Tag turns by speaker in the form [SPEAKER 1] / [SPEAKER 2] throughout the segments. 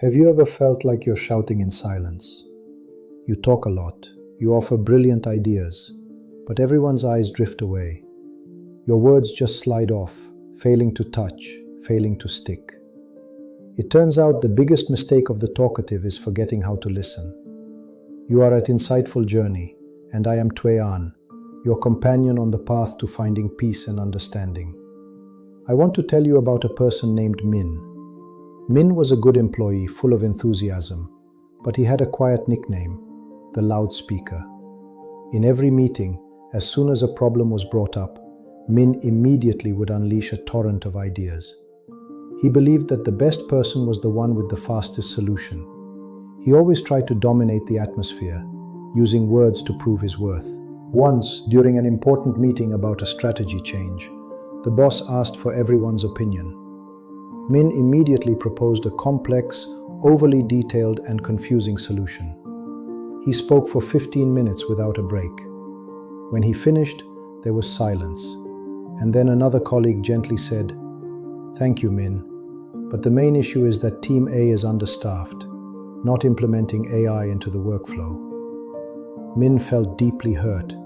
[SPEAKER 1] Have you ever felt like you're shouting in silence? You talk a lot, you offer brilliant ideas, but everyone's eyes drift away. Your words just slide off, failing to touch, failing to stick. It turns out the biggest mistake of the talkative is forgetting how to listen. You are at Insightful Journey, and I am Tuệ An, your companion on the path to finding peace and understanding. I want to tell you about a person named Min. Min was a good employee, full of enthusiasm, but he had a quiet nickname, the loudspeaker. In every meeting, as soon as a problem was brought up, Min immediately would unleash a torrent of ideas. He believed that the best person was the one with the fastest solution. He always tried to dominate the atmosphere, using words to prove his worth. Once, during an important meeting about a strategy change, the boss asked for everyone's opinion. Min immediately proposed a complex, overly detailed and confusing solution. He spoke for 15 minutes without a break. When he finished, there was silence, and then another colleague gently said, "Thank you, Min, but the main issue is that Team A is understaffed, not implementing AI into the workflow." Min felt deeply hurt.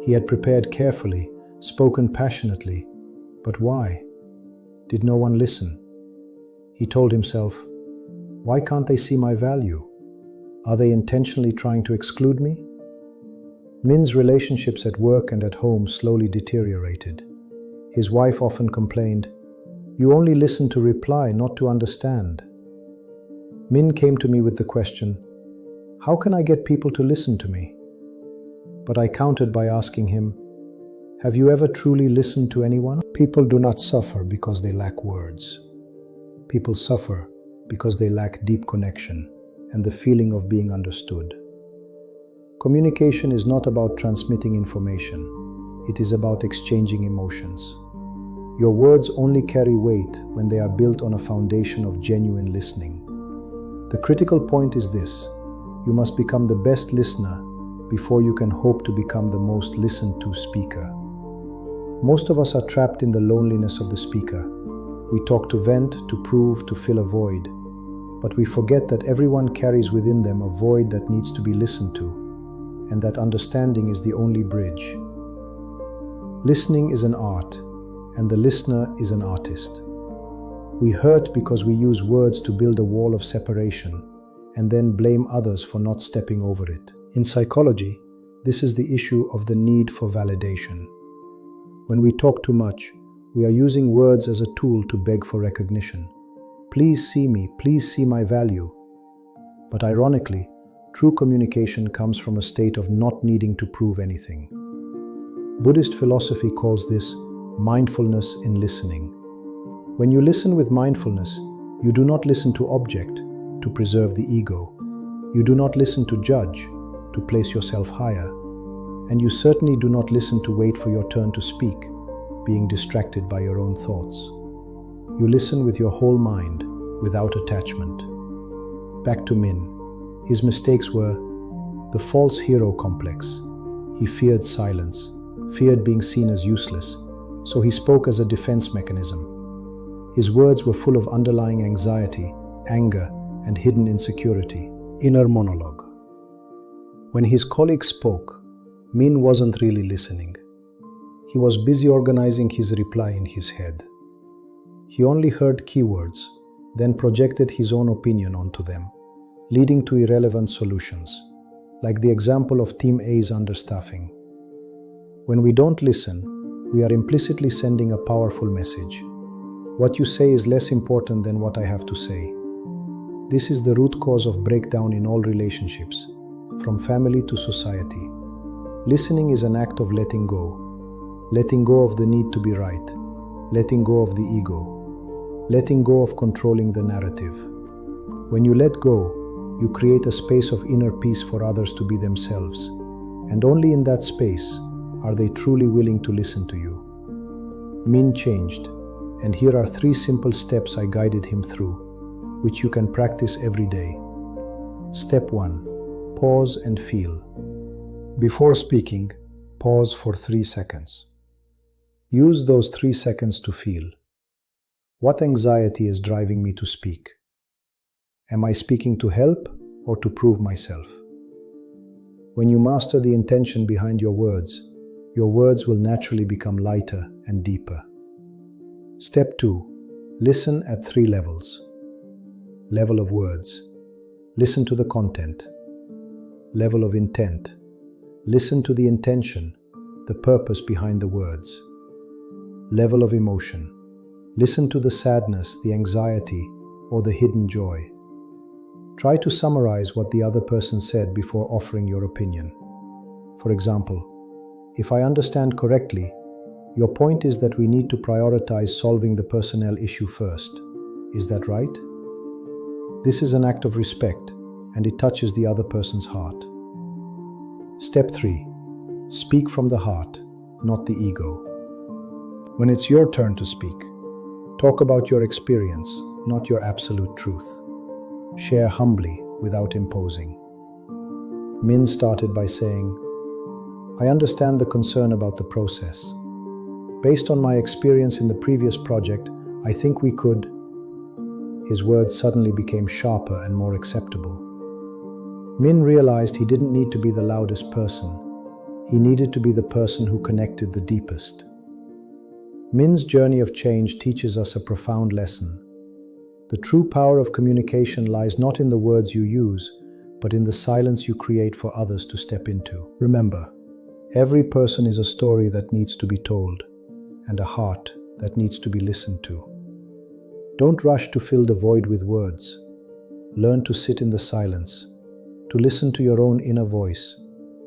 [SPEAKER 1] He had prepared carefully, spoken passionately, but why? Did no one listen? He told himself, why can't they see my value? Are they intentionally trying to exclude me? Min's relationships at work and at home slowly deteriorated. His wife often complained, "You only listen to reply, not to understand." Min came to me with the question, how can I get people to listen to me? But I countered by asking him, have you ever truly listened to anyone? People do not suffer because they lack words. People suffer because they lack deep connection and the feeling of being understood. Communication is not about transmitting information. It is about exchanging emotions. Your words only carry weight when they are built on a foundation of genuine listening. The critical point is this: you must become the best listener before you can hope to become the most listened to speaker. Most of us are trapped in the loneliness of the speaker. We talk to vent, to prove, to fill a void. But we forget that everyone carries within them a void that needs to be listened to, and that understanding is the only bridge. Listening is an art, and the listener is an artist. We hurt because we use words to build a wall of separation, and then blame others for not stepping over it. In psychology, this is the issue of the need for validation. When we talk too much, we are using words as a tool to beg for recognition. Please see me, please see my value. But ironically, true communication comes from a state of not needing to prove anything. Buddhist philosophy calls this mindfulness in listening. When you listen with mindfulness, you do not listen to object, to preserve the ego. You do not listen to judge, to place yourself higher. And you certainly do not listen to wait for your turn to speak, being distracted by your own thoughts. You listen with your whole mind, without attachment. Back to Min. His mistakes were the false hero complex. He feared silence, feared being seen as useless, so he spoke as a defense mechanism. His words were full of underlying anxiety, anger, and hidden insecurity. Inner monologue. When his colleague spoke, Min wasn't really listening. He was busy organizing his reply in his head. He only heard keywords, then projected his own opinion onto them, leading to irrelevant solutions, like the example of Team A's understaffing. When we don't listen, we are implicitly sending a powerful message. What you say is less important than what I have to say. This is the root cause of breakdown in all relationships, from family to society. Listening is an act of letting go of the need to be right, letting go of the ego, letting go of controlling the narrative. When you let go, you create a space of inner peace for others to be themselves, and only in that space are they truly willing to listen to you. Min changed, and here are 3 simple steps I guided him through, which you can practice every day. Step 1. Pause and feel. Before speaking, pause for 3 seconds. Use those 3 seconds to feel. What anxiety is driving me to speak? Am I speaking to help or to prove myself? When you master the intention behind your words will naturally become lighter and deeper. Step 2. Listen at 3 levels. Level of words. Listen to the content. Level of intent. Listen to the intention, the purpose behind the words. Level of emotion. Listen to the sadness, the anxiety, or the hidden joy. Try to summarize what the other person said before offering your opinion. For example, if I understand correctly, your point is that we need to prioritize solving the personnel issue first. Is that right? This is an act of respect, and it touches the other person's heart. Step 3. Speak from the heart, not the ego. When it's your turn to speak, talk about your experience, not your absolute truth. Share humbly without imposing. Min started by saying, I understand the concern about the process. Based on my experience in the previous project, I think we could. His words suddenly became sharper and more acceptable. Min realized he didn't need to be the loudest person. He needed to be the person who connected the deepest. Min's journey of change teaches us a profound lesson. The true power of communication lies not in the words you use, but in the silence you create for others to step into. Remember, every person is a story that needs to be told, and a heart that needs to be listened to. Don't rush to fill the void with words. Learn to sit in the silence, to listen to your own inner voice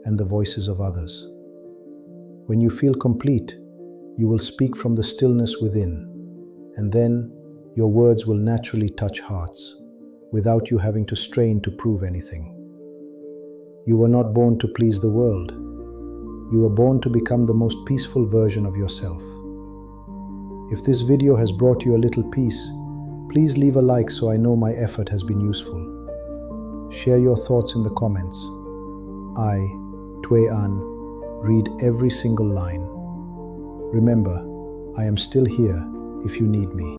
[SPEAKER 1] and the voices of others. When you feel complete, you will speak from the stillness within, and then your words will naturally touch hearts, without you having to strain to prove anything. You were not born to please the world. You were born to become the most peaceful version of yourself. If this video has brought you a little peace, please leave a like so I know my effort has been useful. Share your thoughts in the comments. I, Tuệ An, read every single line. Remember, I am still here if you need me.